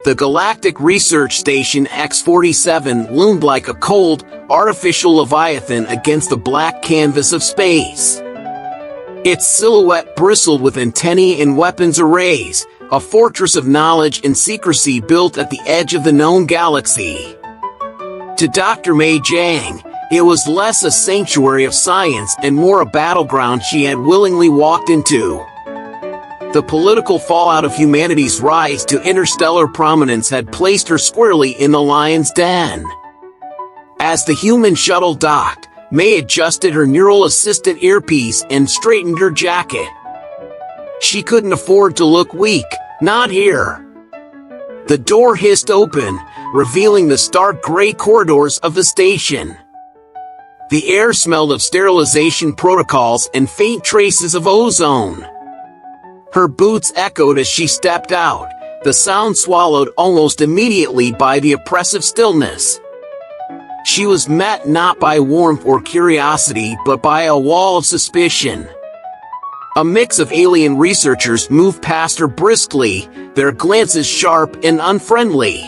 The Galactic Research Station X-47 loomed like a cold, artificial leviathan against the black canvas of space. Its silhouette bristled with antennae and weapons arrays, a fortress of knowledge and secrecy built at the edge of the known galaxy. To Dr. Mei Jiang, it was less a sanctuary of science and more a battleground she had willingly walked into. The political fallout of humanity's rise to interstellar prominence had placed her squarely in the lion's den. As the human shuttle docked, Mei adjusted her neural assistant earpiece and straightened her jacket. She couldn't afford to look weak, not here. The door hissed open, revealing the stark gray corridors of the station. The air smelled of sterilization protocols and faint traces of ozone. Her boots echoed as she stepped out, the sound swallowed almost immediately by the oppressive stillness. She was met not by warmth or curiosity but by a wall of suspicion. A mix of alien researchers moved past her briskly, their glances sharp and unfriendly.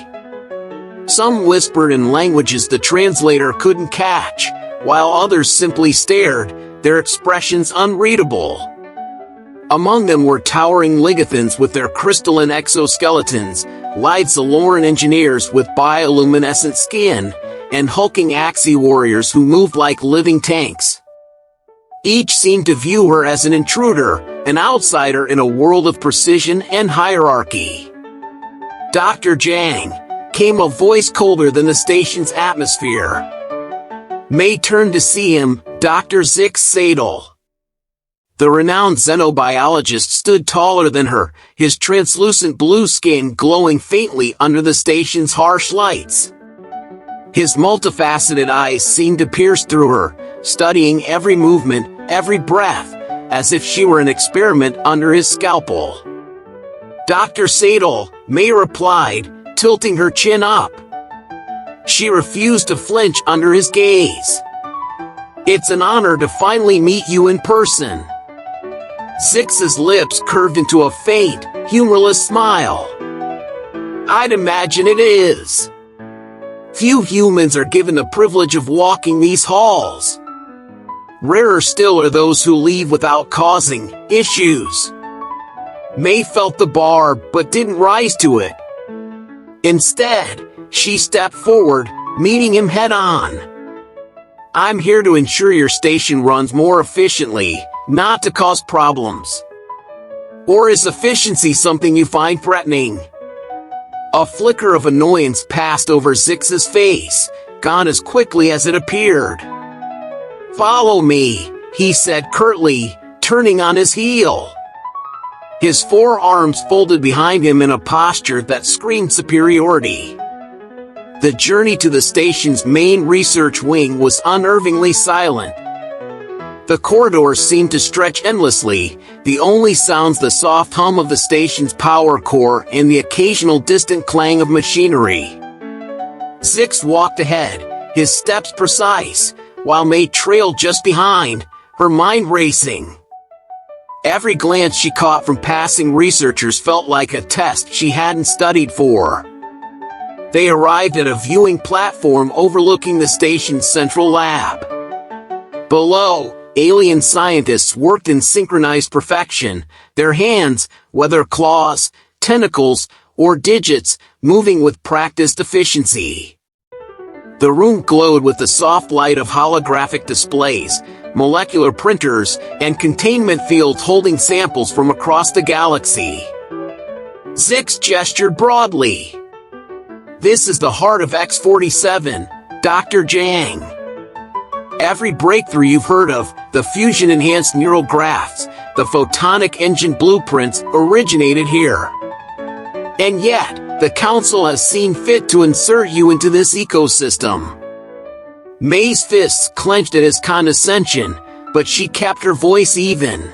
Some whispered in languages the translator couldn't catch, while others simply stared, their expressions unreadable. Among them were towering Leviathans with their crystalline exoskeletons, lithe Zaloran engineers with bioluminescent skin, and hulking Axii warriors who moved like living tanks. Each seemed to view her as an intruder, an outsider in a world of precision and hierarchy. Dr. Jiang, came a voice colder than the station's atmosphere. Mei turned to see him, Dr. Zix Sadel. The renowned xenobiologist stood taller than her, his translucent blue skin glowing faintly under the station's harsh lights. His multifaceted eyes seemed to pierce through her, studying every movement, every breath, as if she were an experiment under his scalpel. Dr. Sadel, Mei replied, tilting her chin up. She refused to flinch under his gaze. It's an honor to finally meet you in person. Zix's lips curved into a faint, humorless smile. I'd imagine it is. Few humans are given the privilege of walking these halls. Rarer still are those who leave without causing issues. Mei felt the bar but didn't rise to it. Instead, she stepped forward, meeting him head-on. I'm here to ensure your station runs more efficiently, not to cause problems. Or is efficiency something you find threatening? A flicker of annoyance passed over Zix's face, gone as quickly as it appeared. Follow me, he said curtly, turning on his heel. His forearms folded behind him in a posture that screamed superiority. The journey to the station's main research wing was unnervingly silent. The corridors seemed to stretch endlessly, the only sounds the soft hum of the station's power core and the occasional distant clang of machinery. Zix walked ahead, his steps precise, while Mei trailed just behind, her mind racing. Every glance she caught from passing researchers felt like a test she hadn't studied for. They arrived at a viewing platform overlooking the station's central lab. Below, alien scientists worked in synchronized perfection, their hands, whether claws, tentacles, or digits, moving with practiced efficiency. The room glowed with the soft light of holographic displays, molecular printers, and containment fields holding samples from across the galaxy. Zix gestured broadly. This is the heart of X-47, Dr. Jiang. Every breakthrough you've heard of, the fusion-enhanced neural grafts, the photonic engine blueprints, originated here. And yet, the Council has seen fit to insert you into this ecosystem. Mei's fists clenched at his condescension, but she kept her voice even.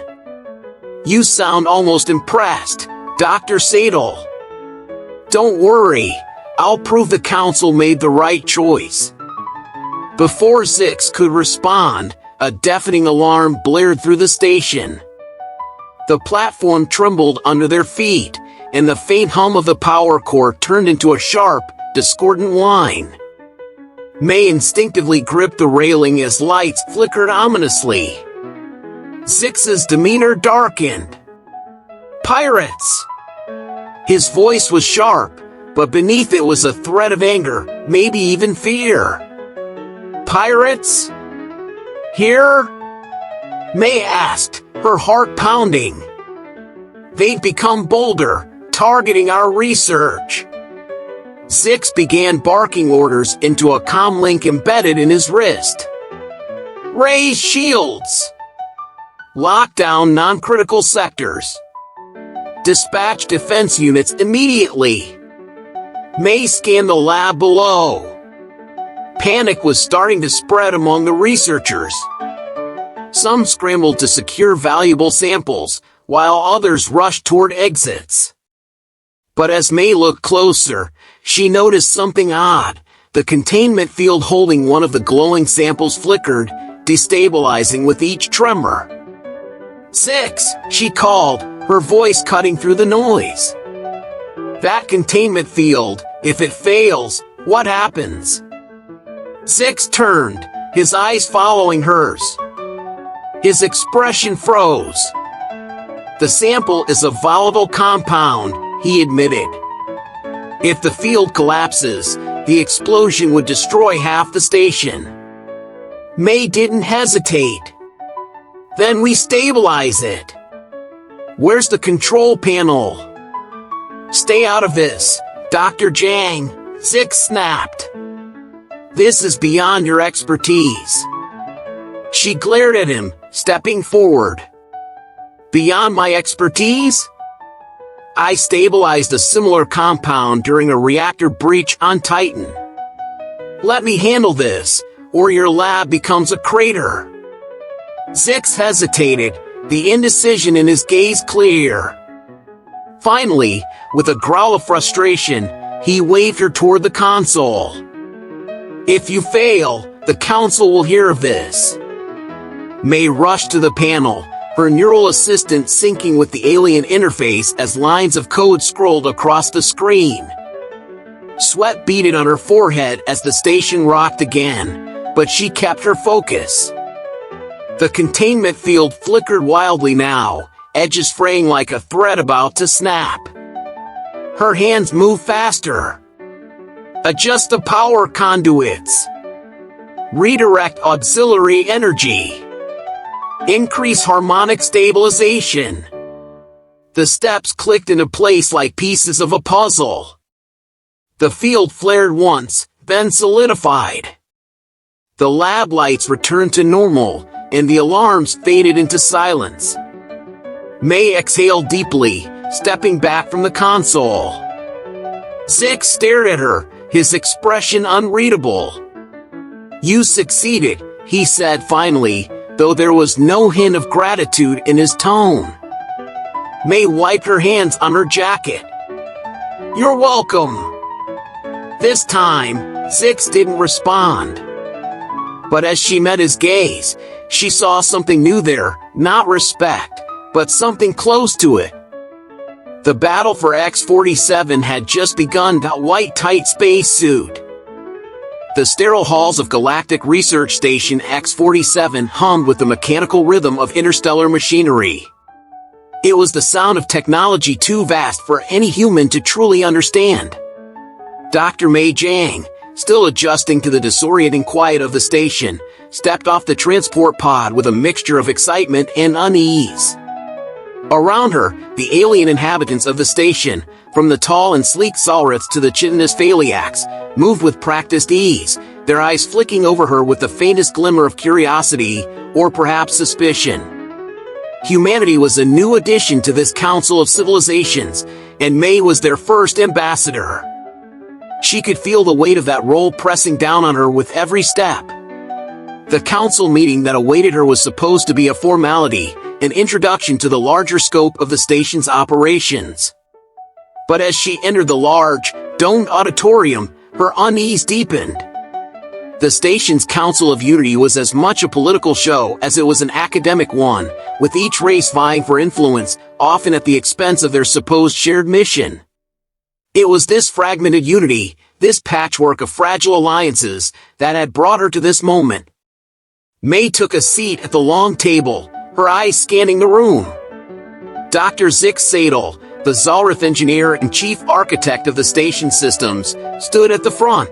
You sound almost impressed, Dr. Sadel. Don't worry, I'll prove the Council made the right choice. Before Zix could respond, a deafening alarm blared through the station. The platform trembled under their feet, and the faint hum of the power core turned into a sharp, discordant whine. May instinctively gripped the railing as lights flickered ominously. Six's demeanor darkened. "Pirates!" His voice was sharp, but beneath it was a threat of anger, maybe even fear. "Pirates? Here?" May asked, her heart pounding. "They've become bolder, targeting our research." Six began barking orders into a comlink embedded in his wrist. "Raise shields! Lock down non-critical sectors! Dispatch defense units immediately!" May scanned the lab below. Panic was starting to spread among the researchers. Some scrambled to secure valuable samples, while others rushed toward exits. But as May looked closer, she noticed something odd. The containment field holding one of the glowing samples flickered, destabilizing with each tremor. "Six," she called, her voice cutting through the noise. "That containment field, if it fails, what happens?" Six turned, his eyes following hers. His expression froze. "The sample is a volatile compound," he admitted. "If the field collapses, the explosion would destroy half the station." May didn't hesitate. "Then we stabilize it." "Where's the control panel?" "Stay out of this, Dr. Jang," Six snapped. "This is beyond your expertise." She glared at him, stepping forward. "Beyond my expertise? I stabilized a similar compound during a reactor breach on Titan. Let me handle this, or your lab becomes a crater." Six hesitated, the indecision in his gaze clear. Finally, with a growl of frustration, he waved her toward the console. "If you fail, the council will hear of this." May rushed to the panel, her neural assistant syncing with the alien interface as lines of code scrolled across the screen. Sweat beaded on her forehead as the station rocked again, but she kept her focus. The containment field flickered wildly now, edges fraying like a thread about to snap. Her hands moved faster. "Adjust the power conduits. Redirect auxiliary energy. Increase harmonic stabilization." The steps clicked into place like pieces of a puzzle. The field flared once, then solidified. The lab lights returned to normal, and the alarms faded into silence. May exhaled deeply, stepping back from the console. Six stared at her, his expression unreadable. "You succeeded," he said finally, though there was no hint of gratitude in his tone. May wiped her hands on her jacket. "You're welcome." This time, Six didn't respond. But as she met his gaze, she saw something new there, not respect, but something close to it. The battle for X-47 had just begun. That white tight spacesuit. The sterile halls of Galactic Research Station X-47 hummed with the mechanical rhythm of interstellar machinery. It was the sound of technology too vast for any human to truly understand. Dr. May Jang, still adjusting to the disorienting quiet of the station, stepped off the transport pod with a mixture of excitement and unease. Around her, the alien inhabitants of the station, from the tall and sleek Salriths to the chitinous Phaliacs, moved with practiced ease, their eyes flicking over her with the faintest glimmer of curiosity, or perhaps suspicion. Humanity was a new addition to this Council of Civilizations, and May was their first ambassador. She could feel the weight of that role pressing down on her with every step. The council meeting that awaited her was supposed to be a formality, an introduction to the larger scope of the station's operations. But as she entered the large, domed auditorium, her unease deepened. The station's Council of Unity was as much a political show as it was an academic one, with each race vying for influence, often at the expense of their supposed shared mission. It was this fragmented unity, this patchwork of fragile alliances, that had brought her to this moment. May took a seat at the long table, her eyes scanning the room. Dr. Zix Sadel, the Zalrith engineer and chief architect of the station systems, stood at the front.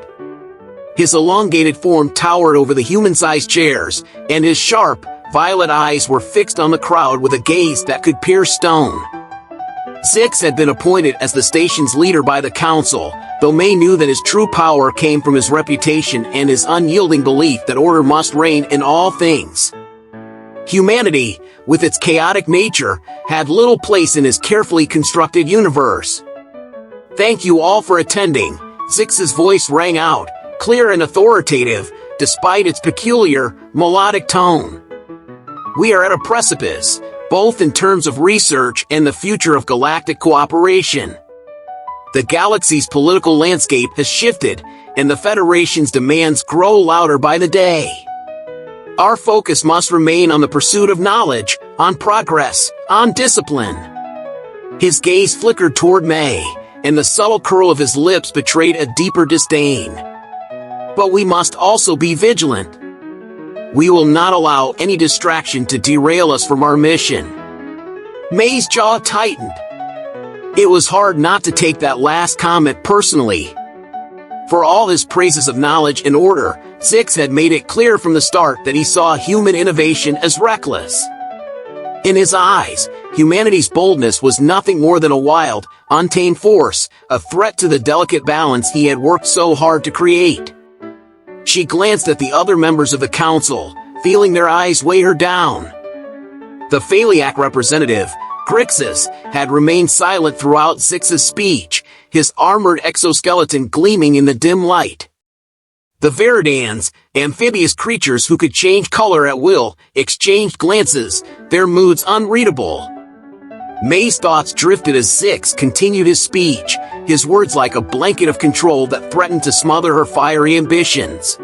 His elongated form towered over the human-sized chairs, and his sharp, violet eyes were fixed on the crowd with a gaze that could pierce stone. Zix had been appointed as the station's leader by the council, though May knew that his true power came from his reputation and his unyielding belief that order must reign in all things. Humanity, with its chaotic nature, had little place in his carefully constructed universe. "Thank you all for attending," Zix's voice rang out, clear and authoritative, despite its peculiar, melodic tone. "We are at a precipice, both in terms of research and the future of galactic cooperation. The galaxy's political landscape has shifted, and the Federation's demands grow louder by the day. Our focus must remain on the pursuit of knowledge, on progress, on discipline." His gaze flickered toward May, and the subtle curl of his lips betrayed a deeper disdain. "But we must also be vigilant. We will not allow any distraction to derail us from our mission." May's jaw tightened. It was hard not to take that last comment personally. For all his praises of knowledge and order, Zix had made it clear from the start that he saw human innovation as reckless. In his eyes, humanity's boldness was nothing more than a wild, untamed force, a threat to the delicate balance he had worked so hard to create. She glanced at the other members of the council, feeling their eyes weigh her down. The Phaliac representative, Grixis, had remained silent throughout Zix's speech, his armored exoskeleton gleaming in the dim light. The Veridans, amphibious creatures who could change color at will, exchanged glances, their moods unreadable. May's thoughts drifted as Zix continued his speech, his words like a blanket of control that threatened to smother her fiery ambitions.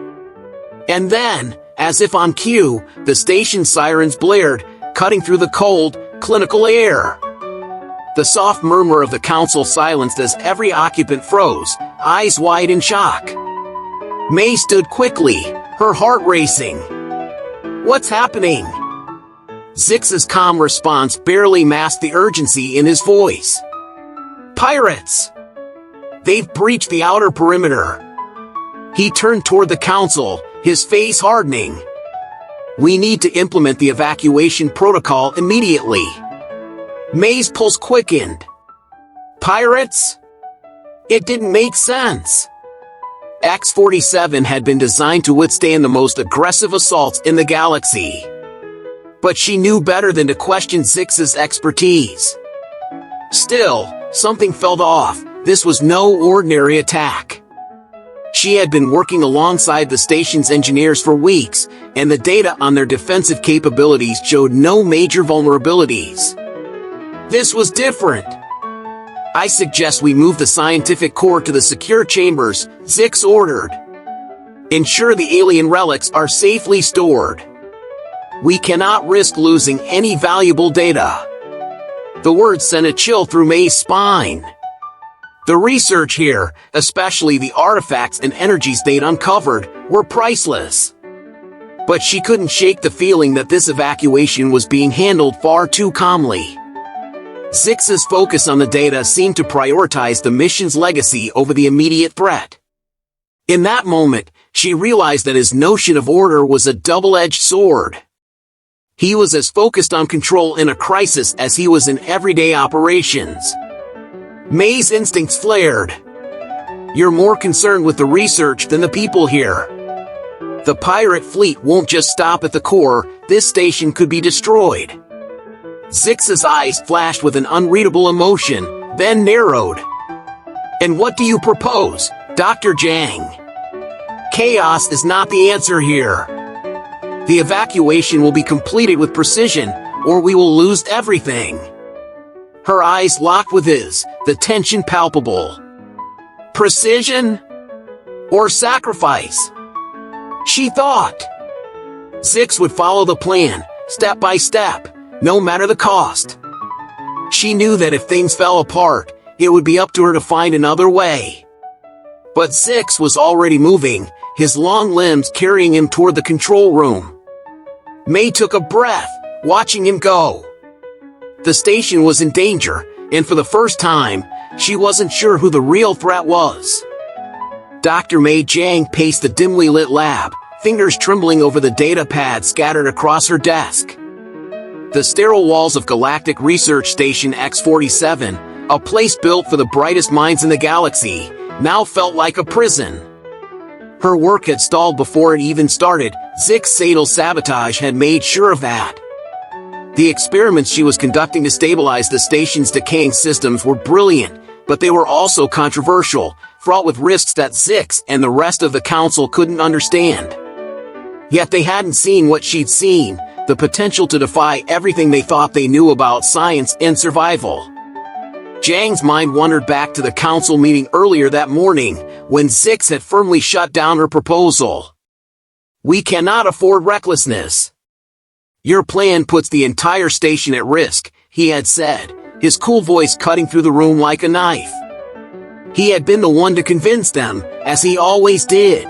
And then, as if on cue, the station sirens blared, cutting through the cold, clinical air. The soft murmur of the council silenced as every occupant froze, eyes wide in shock. May stood quickly, her heart racing. "What's happening?" Zix's calm response barely masked the urgency in his voice. "Pirates! They've breached the outer perimeter." He turned toward the council, his face hardening. "We need to implement the evacuation protocol immediately." May's pulse quickened. Pirates? It didn't make sense. X-47 had been designed to withstand the most aggressive assaults in the galaxy. But she knew better than to question Zix's expertise. Still, something felt off. This was no ordinary attack. She had been working alongside the station's engineers for weeks, and the data on their defensive capabilities showed no major vulnerabilities. This was different. "I suggest we move the scientific core to the secure chambers," Zix ordered. "Ensure the alien relics are safely stored. We cannot risk losing any valuable data." The words sent a chill through May's spine. The research here, especially the artifacts and energies they'd uncovered, were priceless. But she couldn't shake the feeling that this evacuation was being handled far too calmly. Zix's focus on the data seemed to prioritize the mission's legacy over the immediate threat. In that moment, she realized that his notion of order was a double-edged sword. He was as focused on control in a crisis as he was in everyday operations. May's instincts flared. "You're more concerned with the research than the people here. The pirate fleet won't just stop at the core, this station could be destroyed." Zix's eyes flashed with an unreadable emotion, then narrowed. "And what do you propose, Dr. Jang?" "Chaos is not the answer here. The evacuation will be completed with precision, or we will lose everything." Her eyes locked with his, the tension palpable. Precision? Or sacrifice? She thought. Zix would follow the plan, step by step, no matter the cost. She knew that if things fell apart, it would be up to her to find another way. But Zix was already moving, his long limbs carrying him toward the control room. May took a breath, watching him go. The station was in danger, and for the first time, she wasn't sure who the real threat was. Dr. Mei Jiang paced the dimly lit lab, fingers trembling over the data pad scattered across her desk. The sterile walls of Galactic Research Station X-47, a place built for the brightest minds in the galaxy, now felt like a prison. Her work had stalled before it even started. Zix's fatal sabotage had made sure of that. The experiments she was conducting to stabilize the station's decaying systems were brilliant, but they were also controversial, fraught with risks that Zix and the rest of the council couldn't understand. Yet they hadn't seen what she'd seen, the potential to defy everything they thought they knew about science and survival. Jiang's mind wandered back to the council meeting earlier that morning, when Zix had firmly shut down her proposal. "We cannot afford recklessness. Your plan puts the entire station at risk," he had said, his cool voice cutting through the room like a knife. He had been the one to convince them, as he always did.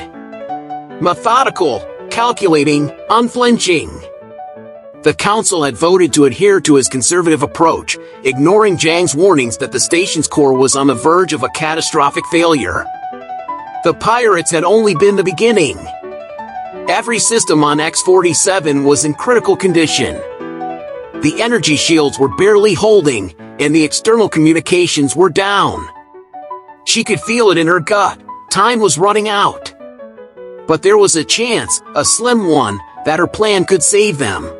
Methodical, calculating, unflinching. The council had voted to adhere to his conservative approach, ignoring Jiang's warnings that the station's core was on the verge of a catastrophic failure. The pirates had only been the beginning. Every system on X-47 was in critical condition. The energy shields were barely holding, and the external communications were down. She could feel it in her gut. Time was running out. But there was a chance, a slim one, that her plan could save them.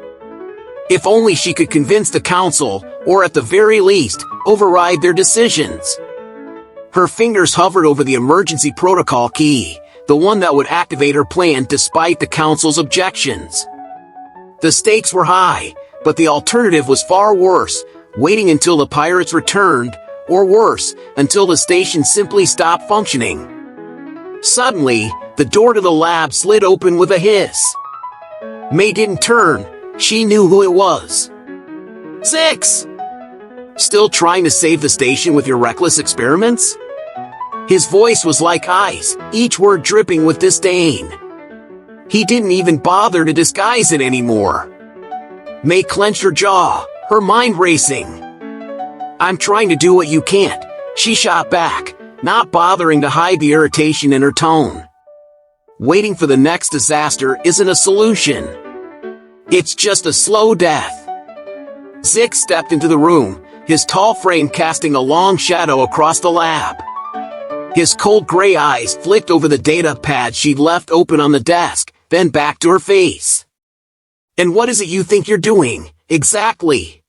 If only she could convince the council, or at the very least, override their decisions. Her fingers hovered over the emergency protocol key, the one that would activate her plan despite the council's objections. The stakes were high, but the alternative was far worse, waiting until the pirates returned, or worse, until the station simply stopped functioning. Suddenly, the door to the lab slid open with a hiss. May didn't turn. She knew who it was. "Zix! Still trying to save the station with your reckless experiments?" His voice was like ice, each word dripping with disdain. He didn't even bother to disguise it anymore. May clenched her jaw, her mind racing. "I'm trying to do what you can't," she shot back, not bothering to hide the irritation in her tone. Waiting for the next disaster isn't a solution. It's just a slow death. Zix stepped into the room, his tall frame casting a long shadow across the lab. His cold gray eyes flicked over the data pad she'd left open on the desk, then back to her face. "And what is it you think you're doing, exactly?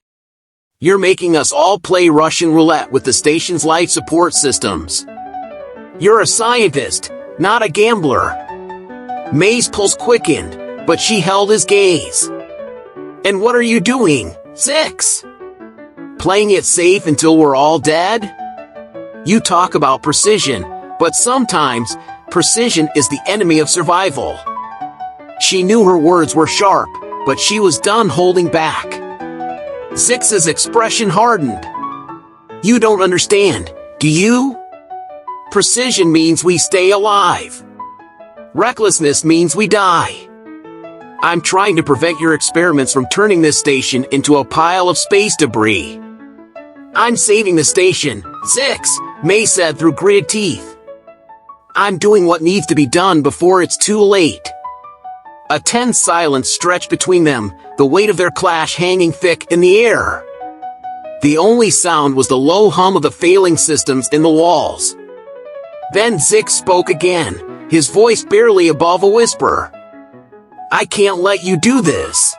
You're making us all play Russian roulette with the station's life support systems. You're a scientist, not a gambler." May's pulse quickened, but she held his gaze. "And what are you doing, Zix? Playing it safe until we're all dead? You talk about precision, but sometimes, precision is the enemy of survival." She knew her words were sharp, but she was done holding back. Zix's expression hardened. "You don't understand, do you? Precision means we stay alive. Recklessness means we die. I'm trying to prevent your experiments from turning this station into a pile of space debris. I'm saving the station, Zix, May said through gritted teeth. I'm doing what needs to be done before it's too late." A tense silence stretched between them, the weight of their clash hanging thick in the air. The only sound was the low hum of the failing systems in the walls. Then Zix spoke again, his voice barely above a whisper. "I can't let you do this."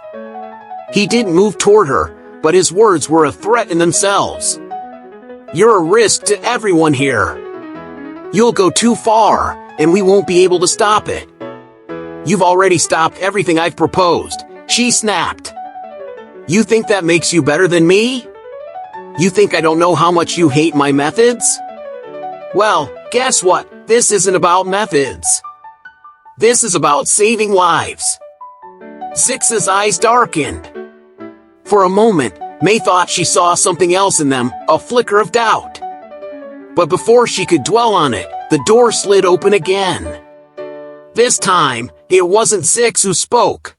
He didn't move toward her, but his words were a threat in themselves. "You're a risk to everyone here. You'll go too far, and we won't be able to stop it." "You've already stopped everything I've proposed," she snapped. "You think that makes you better than me? You think I don't know how much you hate my methods? Well, guess what? This isn't about methods. This is about saving lives." Zix's eyes darkened. For a moment, May thought she saw something else in them, a flicker of doubt. But before she could dwell on it, the door slid open again. This time, it wasn't Six who spoke.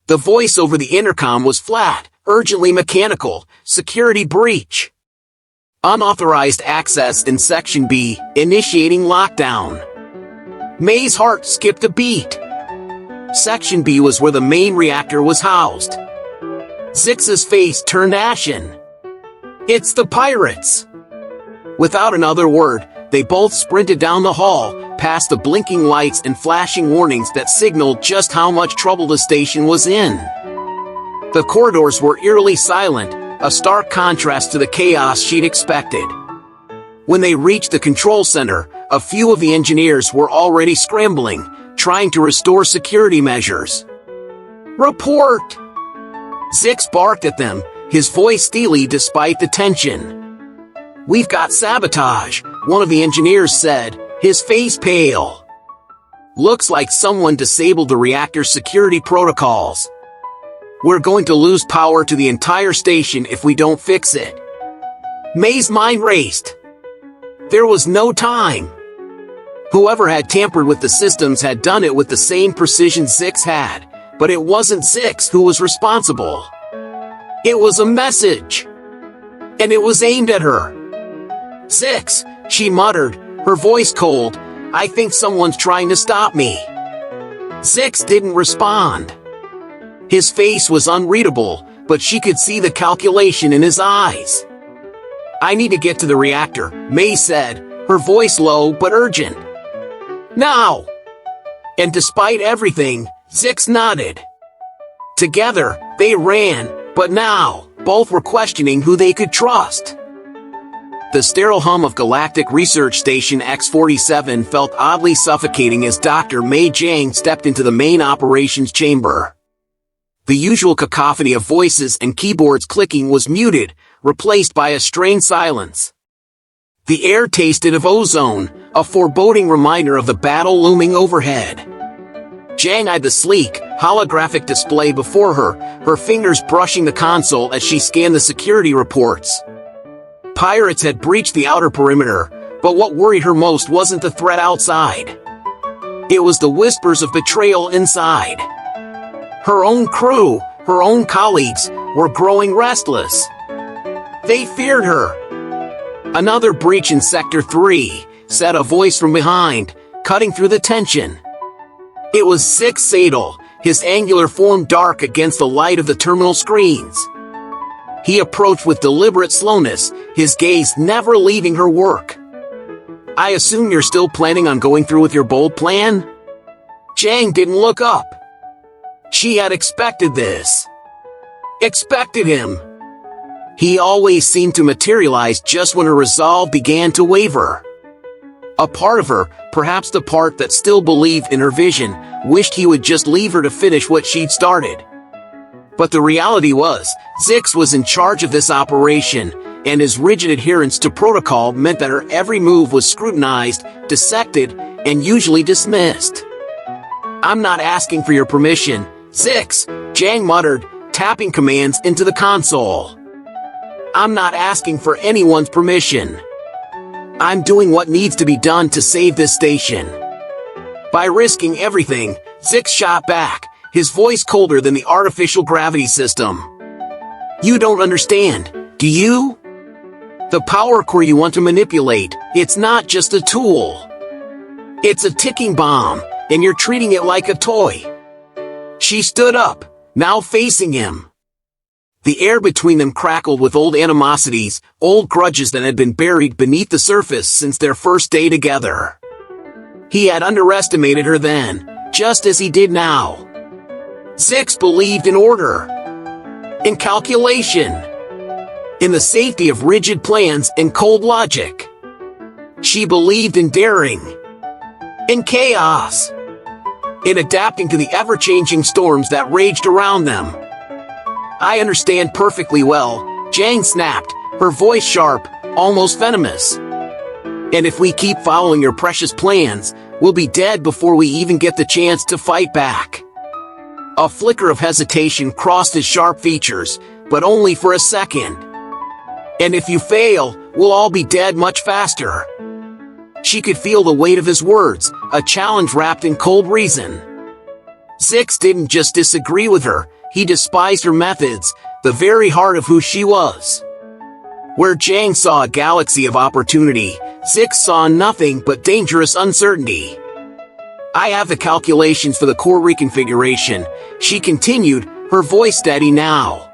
The voice over the intercom was flat, urgently mechanical. Security breach. Unauthorized access in Section B, initiating lockdown. May's heart skipped a beat. Section B was where the main reactor was housed. Six's face turned ashen. It's the pirates! Without another word, they both sprinted down the hall, past the blinking lights and flashing warnings that signaled just how much trouble the station was in. The corridors were eerily silent, a stark contrast to the chaos she'd expected. When they reached the control center, a few of the engineers were already scrambling, trying to restore security measures. Report! Six barked at them, his voice steely despite the tension. We've got sabotage, one of the engineers said, his face pale. Looks like someone disabled the reactor's security protocols. We're going to lose power to the entire station if we don't fix it. May's mind raced. There was no time. Whoever had tampered with the systems had done it with the same precision Six had, but it wasn't Six who was responsible. It was a message. And it was aimed at her. Six, she muttered, her voice cold, I think someone's trying to stop me. Six didn't respond. His face was unreadable, but she could see the calculation in his eyes. I need to get to the reactor, May said, her voice low but urgent. Now! And despite everything, Six nodded. Together, they ran, but now, both were questioning who they could trust. The sterile hum of Galactic Research Station X-47 felt oddly suffocating as Dr. May Jang stepped into the main operations chamber. The usual cacophony of voices and keyboards clicking was muted, replaced by a strained silence. The air tasted of ozone, a foreboding reminder of the battle looming overhead. Jang eyed the sleek, holographic display before her, her fingers brushing the console as she scanned the security reports. Pirates had breached the outer perimeter, but what worried her most wasn't the threat outside. It was the whispers of betrayal inside. Her own crew, her own colleagues, were growing restless. They feared her. Another breach in Sector 3, said a voice from behind, cutting through the tension. It was Six Sadal, his angular form dark against the light of the terminal screens. He approached with deliberate slowness, his gaze never leaving her work. I assume you're still planning on going through with your bold plan? Jang didn't look up. She had expected this. Expected him. He always seemed to materialize just when her resolve began to waver. A part of her, perhaps the part that still believed in her vision, wished he would just leave her to finish what she'd started. But the reality was, Six was in charge of this operation, and his rigid adherence to protocol meant that her every move was scrutinized, dissected, and usually dismissed. I'm not asking for your permission, Six, Jang muttered, tapping commands into the console. I'm not asking for anyone's permission. I'm doing what needs to be done to save this station. By risking everything, Six shot back, his voice colder than the artificial gravity system. You don't understand, do you? The power core you want to manipulate, it's not just a tool. It's a ticking bomb, and you're treating it like a toy. She stood up, now facing him. The air between them crackled with old animosities, old grudges that had been buried beneath the surface since their first day together. He had underestimated her then, just as he did now. Six believed in order, in calculation, in the safety of rigid plans and cold logic. She believed in daring, in chaos, in adapting to the ever-changing storms that raged around them. I understand perfectly well, Jang snapped, her voice sharp, almost venomous. And if we keep following your precious plans, we'll be dead before we even get the chance to fight back. A flicker of hesitation crossed his sharp features, but only for a second. And if you fail, we'll all be dead much faster. She could feel the weight of his words, a challenge wrapped in cold reason. Zix didn't just disagree with her, he despised her methods, the very heart of who she was. Where Jang saw a galaxy of opportunity, Zix saw nothing but dangerous uncertainty. I have the calculations for the core reconfiguration, she continued, her voice steady now.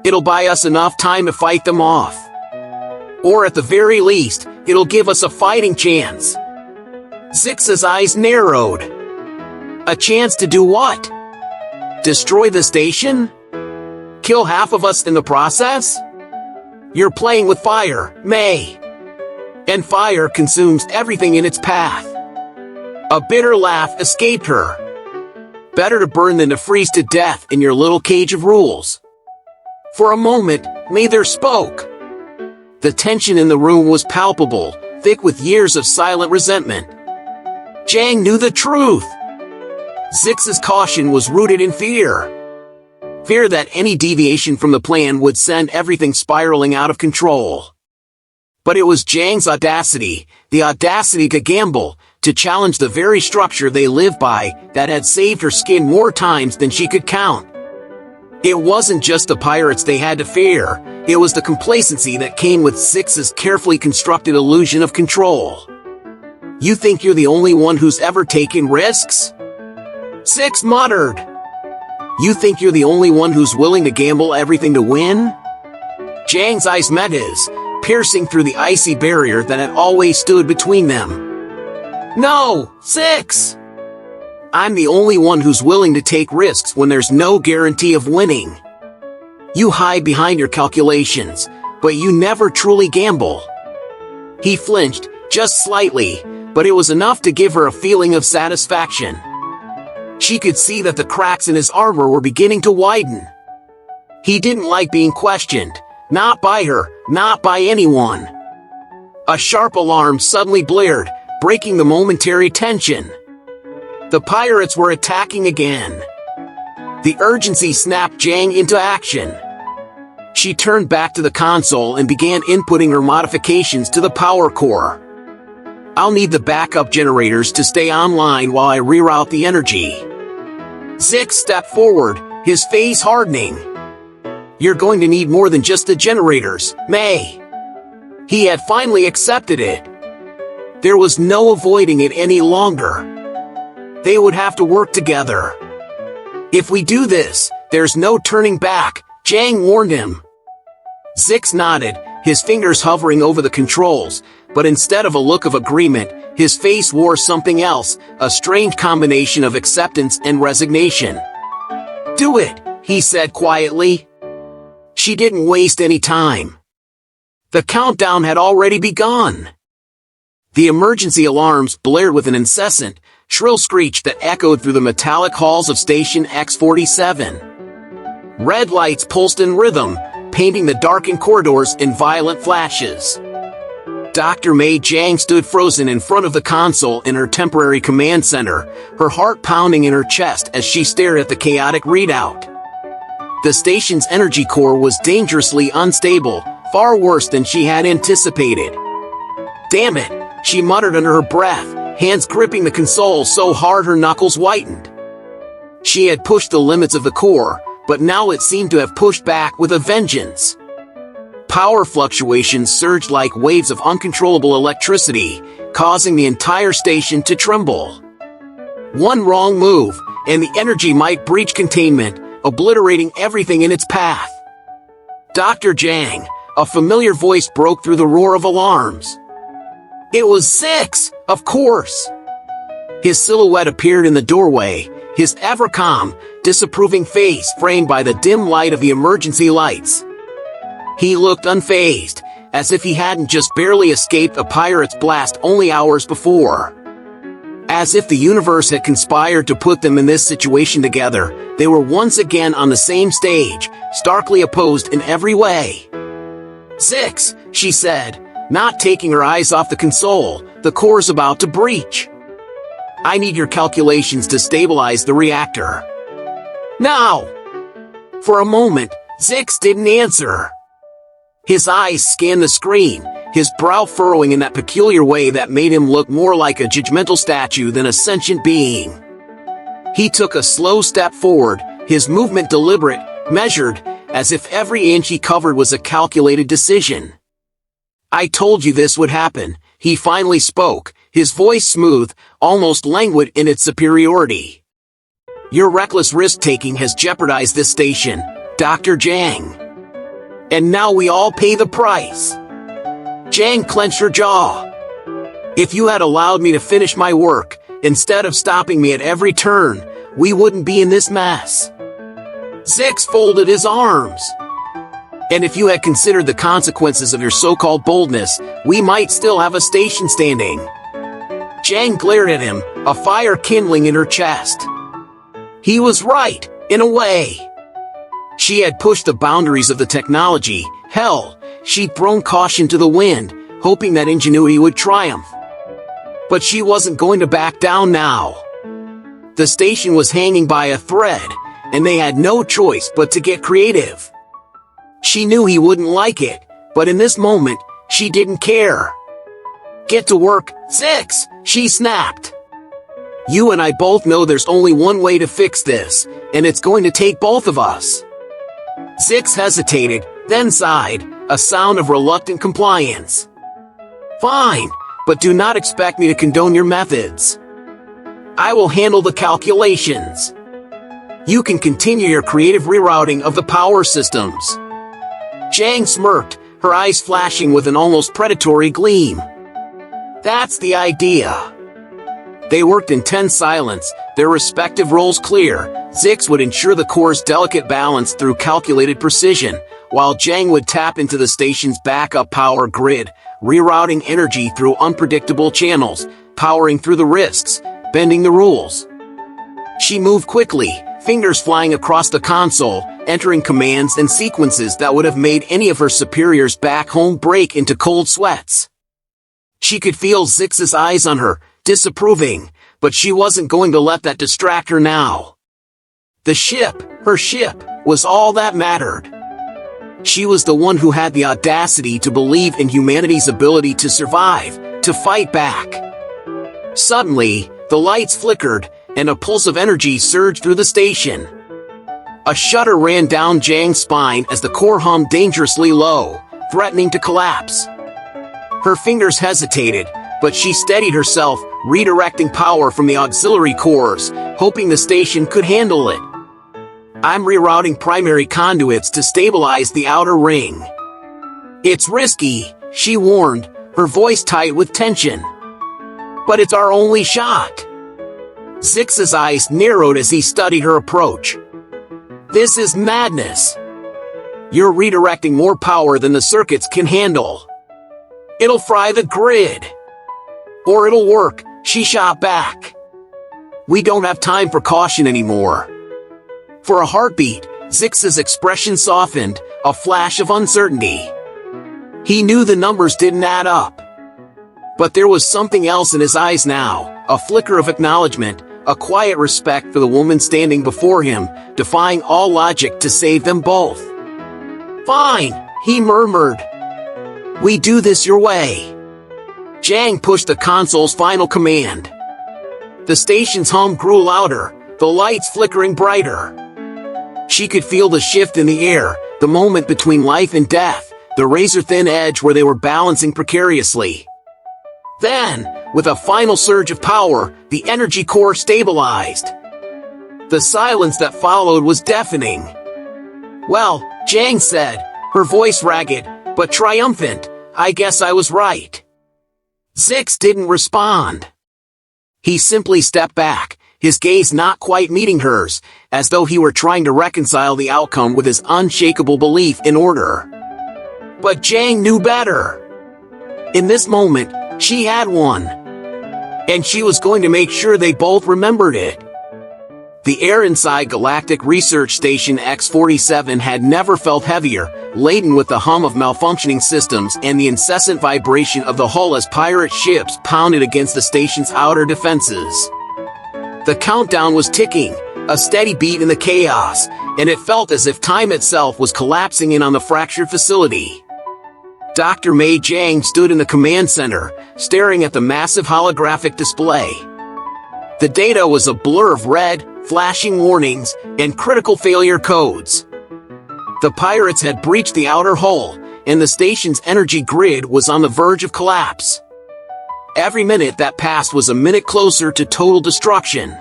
It'll buy us enough time to fight them off. Or at the very least, it'll give us a fighting chance. Zix's eyes narrowed. A chance to do what? Destroy the station? Kill half of us in the process? You're playing with fire, May. And fire consumes everything in its path. A bitter laugh escaped her. Better to burn than to freeze to death in your little cage of rules. For a moment, neither spoke. The tension in the room was palpable, thick with years of silent resentment. Jang knew the truth. Zix's caution was rooted in fear. Fear that any deviation from the plan would send everything spiraling out of control. But it was Jang's audacity, the audacity to gamble, to challenge the very structure they live by, that had saved her skin more times than she could count. It wasn't just the pirates they had to fear, it was the complacency that came with Zix's carefully constructed illusion of control. You think you're the only one who's ever taken risks? Zix muttered. You think you're the only one who's willing to gamble everything to win? Jang's eyes met his, piercing through the icy barrier that had always stood between them. No, Zix! I'm the only one who's willing to take risks when there's no guarantee of winning. You hide behind your calculations, but you never truly gamble. He flinched, just slightly, but it was enough to give her a feeling of satisfaction. She could see that the cracks in his armor were beginning to widen. He didn't like being questioned, not by her, not by anyone. A sharp alarm suddenly blared, breaking the momentary tension. The pirates were attacking again. The urgency snapped Jang into action. She turned back to the console and began inputting her modifications to the power core. I'll need the backup generators to stay online while I reroute the energy. Zix stepped forward, his face hardening. You're going to need more than just the generators, May. He had finally accepted it. There was no avoiding it any longer. They would have to work together. If we do this, there's no turning back, Jang warned him. Zix nodded, his fingers hovering over the controls, but instead of a look of agreement, his face wore something else, a strange combination of acceptance and resignation. Do it, he said quietly. She didn't waste any time. The countdown had already begun. The emergency alarms blared with an incessant, shrill screech that echoed through the metallic halls of Station X-47. Red lights pulsed in rhythm, painting the darkened corridors in violent flashes. Dr. May Jang stood frozen in front of the console in her temporary command center, her heart pounding in her chest as she stared at the chaotic readout. The station's energy core was dangerously unstable, far worse than she had anticipated. Damn it, she muttered under her breath, hands gripping the console so hard her knuckles whitened. She had pushed the limits of the core, but now it seemed to have pushed back with a vengeance. Power fluctuations surged like waves of uncontrollable electricity, causing the entire station to tremble. One wrong move, and the energy might breach containment, obliterating everything in its path. Dr. Jang, a familiar voice broke through the roar of alarms. It was Zix, of course. His silhouette appeared in the doorway, his ever calm, disapproving face framed by the dim light of the emergency lights. He looked unfazed, as if he hadn't just barely escaped a pirate's blast only hours before. As if the universe had conspired to put them in this situation together, they were once again on the same stage, starkly opposed in every way. Zix, she said, not taking her eyes off the console, the core's about to breach. I need your calculations to stabilize the reactor. Now! For a moment, Zix didn't answer. His eyes scanned the screen, his brow furrowing in that peculiar way that made him look more like a judgmental statue than a sentient being. He took a slow step forward, his movement deliberate, measured, as if every inch he covered was a calculated decision. "I told you this would happen," he finally spoke, his voice smooth, almost languid in its superiority. "Your reckless risk-taking has jeopardized this station, Dr. Zhang. And now we all pay the price." Zhang clenched her jaw. "If you had allowed me to finish my work, instead of stopping me at every turn, we wouldn't be in this mess." Zix folded his arms. "And if you had considered the consequences of your so-called boldness, we might still have a station standing." Zhang glared at him, a fire kindling in her chest. He was right, in a way. She had pushed the boundaries of the technology. Hell, she'd thrown caution to the wind, hoping that ingenuity would triumph. But she wasn't going to back down now. The station was hanging by a thread, and they had no choice but to get creative. She knew he wouldn't like it, but in this moment, she didn't care. "Get to work, Zix," she snapped. "You and I both know there's only one way to fix this, and it's going to take both of us." Zix hesitated, then sighed, a sound of reluctant compliance. "Fine, but do not expect me to condone your methods. I will handle the calculations. You can continue your creative rerouting of the power systems." Zhang smirked, her eyes flashing with an almost predatory gleam. "That's the idea." They worked in tense silence, their respective roles clear. Zix would ensure the core's delicate balance through calculated precision, while Zhang would tap into the station's backup power grid, rerouting energy through unpredictable channels, powering through the risks, bending the rules. She moved quickly, fingers flying across the console, entering commands and sequences that would have made any of her superiors back home break into cold sweats. She could feel Zix's eyes on her, disapproving, but she wasn't going to let that distract her now. The ship, her ship, was all that mattered. She was the one who had the audacity to believe in humanity's ability to survive, to fight back. Suddenly, the lights flickered, and a pulse of energy surged through the station. A shudder ran down Zhang's spine as the core hummed dangerously low, threatening to collapse. Her fingers hesitated, but she steadied herself, redirecting power from the auxiliary cores, hoping the station could handle it. "I'm rerouting primary conduits to stabilize the outer ring." "It's risky," she warned, her voice tight with tension. "But it's our only shot." Zix's eyes narrowed as he studied her approach. "This is madness. You're redirecting more power than the circuits can handle. It'll fry the grid." "Or it'll work," she shot back. "We don't have time for caution anymore." For a heartbeat, Zix's expression softened, a flash of uncertainty. He knew the numbers didn't add up. But there was something else in his eyes now, a flicker of acknowledgement, a quiet respect for the woman standing before him, defying all logic to save them both. "Fine," he murmured. "We do this your way." Zhang pushed the console's final command. The station's hum grew louder, the lights flickering brighter. She could feel the shift in the air, the moment between life and death, the razor-thin edge where they were balancing precariously. Then, with a final surge of power, the energy core stabilized. The silence that followed was deafening. "Well," Zhang said, her voice ragged, but triumphant, "I guess I was right." Zix didn't respond. He simply stepped back, his gaze not quite meeting hers, as though he were trying to reconcile the outcome with his unshakable belief in order. But Zhang knew better. In this moment, she had won. And she was going to make sure they both remembered it. The air inside Galactic Research Station X-47 had never felt heavier, laden with the hum of malfunctioning systems and the incessant vibration of the hull as pirate ships pounded against the station's outer defenses. The countdown was ticking, A steady beat in the chaos, and it felt as if time itself was collapsing in on the fractured facility. Dr. Mei Jiang stood in the command center, staring at the massive holographic display. The data was a blur of red, flashing warnings, and critical failure codes. The pirates had breached the outer hull, and the station's energy grid was on the verge of collapse. Every minute that passed was a minute closer to total destruction.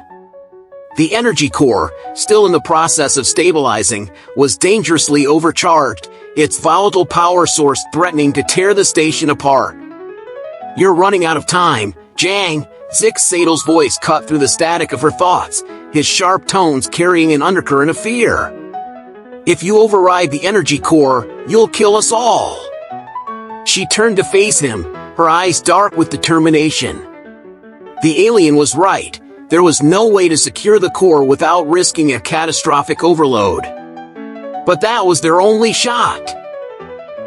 The energy core, still in the process of stabilizing, was dangerously overcharged, its volatile power source threatening to tear the station apart. "You're running out of time, Jiang," Zix Sadle's voice cut through the static of her thoughts, his sharp tones carrying an undercurrent of fear. "If you override the energy core, you'll kill us all." She turned to face him, her eyes dark with determination. The alien was right. There was no way to secure the core without risking a catastrophic overload. But that was their only shot.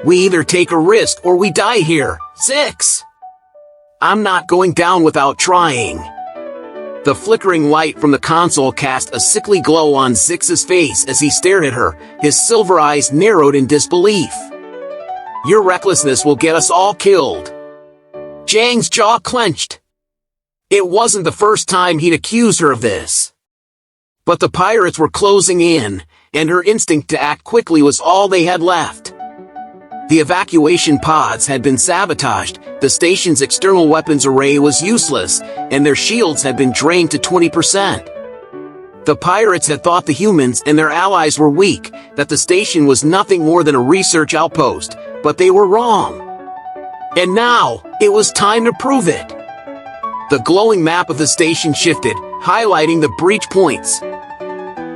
"We either take a risk or we die here, Zix. I'm not going down without trying." The flickering light from the console cast a sickly glow on Zix's face as he stared at her, his silver eyes narrowed in disbelief. "Your recklessness will get us all killed." Jiang's jaw clenched. It wasn't the first time he'd accused her of this. But the pirates were closing in, and her instinct to act quickly was all they had left. The evacuation pods had been sabotaged, the station's external weapons array was useless, and their shields had been drained to 20%. The pirates had thought the humans and their allies were weak, that the station was nothing more than a research outpost, but they were wrong. And now, it was time to prove it. The glowing map of the station shifted, highlighting the breach points.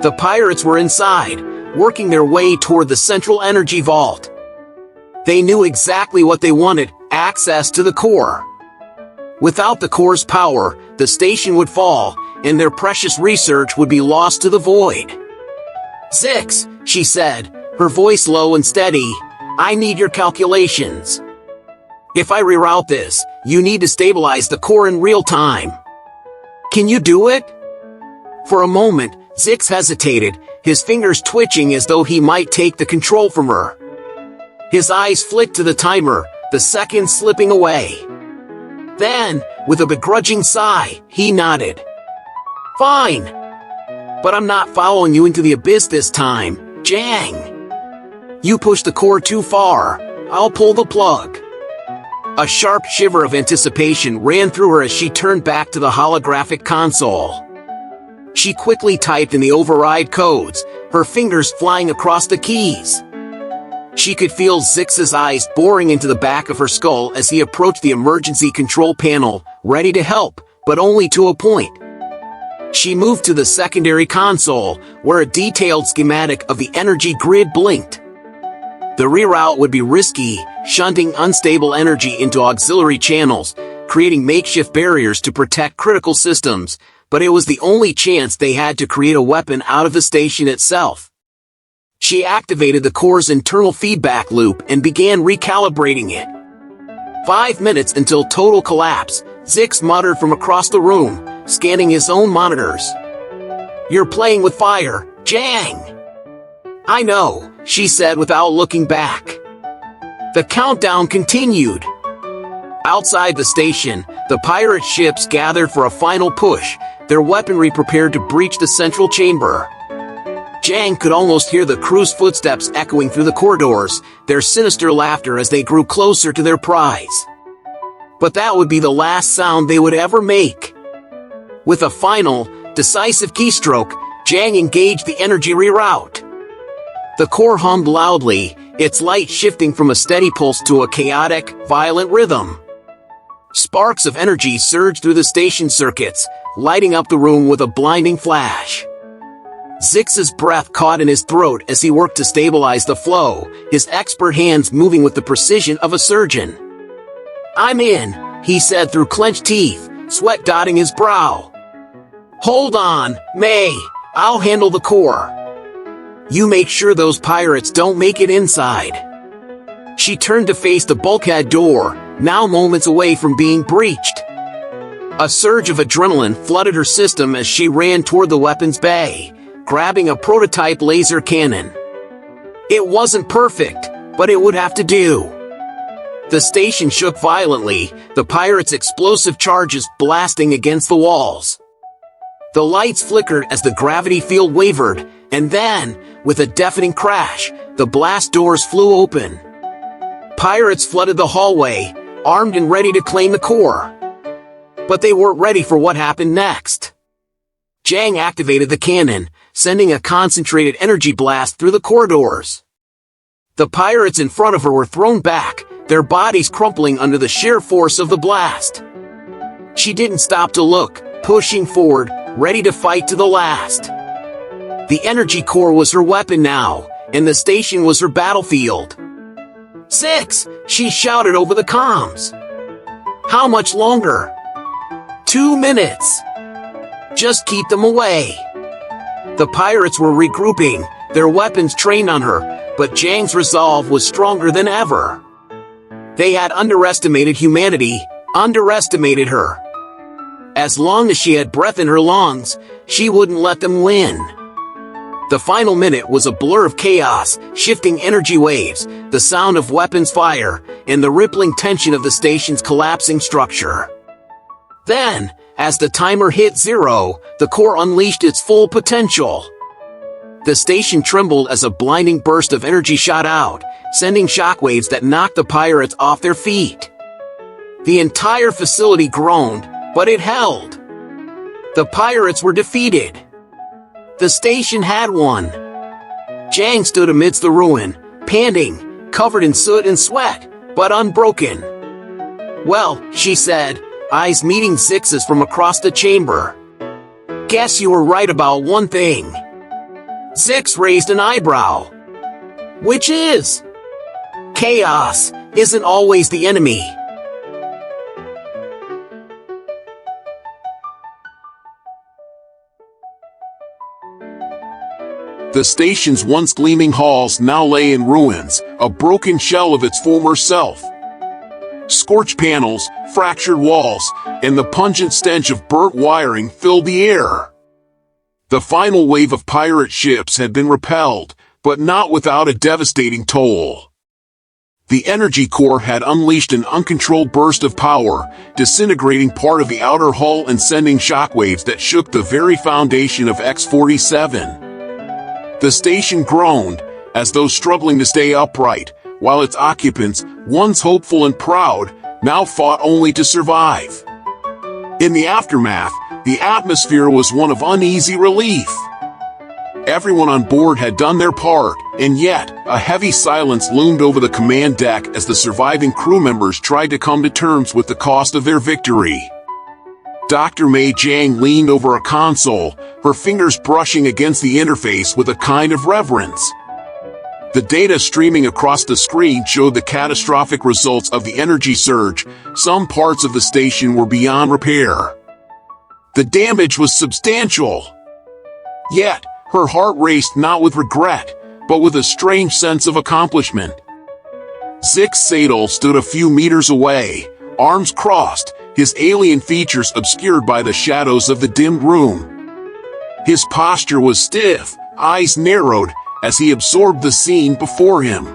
The pirates were inside, working their way toward the central energy vault. They knew exactly what they wanted, access to the core. Without the core's power, the station would fall, and their precious research would be lost to the void. "Zix," she said, her voice low and steady, "I need your calculations. If I reroute this, you need to stabilize the core in real time. Can you do it?" For a moment, Zix hesitated, his fingers twitching as though he might take the control from her. His eyes flicked to the timer, the seconds slipping away. Then, with a begrudging sigh, he nodded. "Fine. But I'm not following you into the abyss this time, Jiang. You push the core too far. I'll pull the plug." A sharp shiver of anticipation ran through her as she turned back to the holographic console. She quickly typed in the override codes, her fingers flying across the keys. She could feel Zix's eyes boring into the back of her skull as he approached the emergency control panel, ready to help, but only to a point. She moved to the secondary console, where a detailed schematic of the energy grid blinked. The reroute would be risky, shunting unstable energy into auxiliary channels, creating makeshift barriers to protect critical systems, but it was the only chance they had to create a weapon out of the station itself. She activated the core's internal feedback loop and began recalibrating it. 5 minutes until total collapse, Zix muttered from across the room, scanning his own monitors. "You're playing with fire, Jiang." "I know," she said without looking back. The countdown continued. Outside the station, the pirate ships gathered for a final push, their weaponry prepared to breach the central chamber. Jiang could almost hear the crew's footsteps echoing through the corridors, their sinister laughter as they grew closer to their prize. But that would be the last sound they would ever make. With a final, decisive keystroke, Jiang engaged the energy reroute. The core hummed loudly, its light shifting from a steady pulse to a chaotic, violent rhythm. Sparks of energy surged through the station circuits, lighting up the room with a blinding flash. Zix's breath caught in his throat as he worked to stabilize the flow, his expert hands moving with the precision of a surgeon. "I'm in," he said through clenched teeth, sweat dotting his brow. "Hold on, May, I'll handle the core. You make sure those pirates don't make it inside." She turned to face the bulkhead door, now moments away from being breached. A surge of adrenaline flooded her system as she ran toward the weapons bay, grabbing a prototype laser cannon. It wasn't perfect, but it would have to do. The station shook violently, the pirates' explosive charges blasting against the walls. The lights flickered as the gravity field wavered, and then, with a deafening crash, the blast doors flew open. Pirates flooded the hallway, armed and ready to claim the core. But they weren't ready for what happened next. Jang activated the cannon, sending a concentrated energy blast through the corridors. The pirates in front of her were thrown back, their bodies crumpling under the sheer force of the blast. She didn't stop to look, pushing forward, ready to fight to the last. The energy core was her weapon now, and the station was her battlefield. 6, she shouted over the comms. How much longer? 2 minutes. Just keep them away. The pirates were regrouping, their weapons trained on her, but Jang's resolve was stronger than ever. They had underestimated humanity, underestimated her. As long as she had breath in her lungs, she wouldn't let them win. The final minute was a blur of chaos, shifting energy waves, the sound of weapons fire, and the rippling tension of the station's collapsing structure. Then, as the timer hit 0, the core unleashed its full potential. The station trembled as a blinding burst of energy shot out, sending shockwaves that knocked the pirates off their feet. The entire facility groaned, but it held. The pirates were defeated. The station had won. Jang stood amidst the ruin, panting, covered in soot and sweat, but unbroken. Well, she said, eyes meeting Zix's from across the chamber. Guess you were right about one thing. Zix raised an eyebrow. Which is? Chaos isn't always the enemy. The station's once gleaming halls now lay in ruins, a broken shell of its former self. Scorched panels, fractured walls, and the pungent stench of burnt wiring filled the air. The final wave of pirate ships had been repelled, but not without a devastating toll. The energy core had unleashed an uncontrolled burst of power, disintegrating part of the outer hull and sending shockwaves that shook the very foundation of X-47. The station groaned, as though struggling to stay upright, while its occupants, once hopeful and proud, now fought only to survive. In the aftermath, the atmosphere was one of uneasy relief. Everyone on board had done their part, and yet, a heavy silence loomed over the command deck as the surviving crew members tried to come to terms with the cost of their victory. Dr. Mei Jiang leaned over a console, her fingers brushing against the interface with a kind of reverence. The data streaming across the screen showed the catastrophic results of the energy surge. Some parts of the station were beyond repair. The damage was substantial. Yet, her heart raced not with regret, but with a strange sense of accomplishment. Zix Sadal stood a few meters away, arms crossed, his alien features obscured by the shadows of the dimmed room. His posture was stiff, eyes narrowed, as he absorbed the scene before him.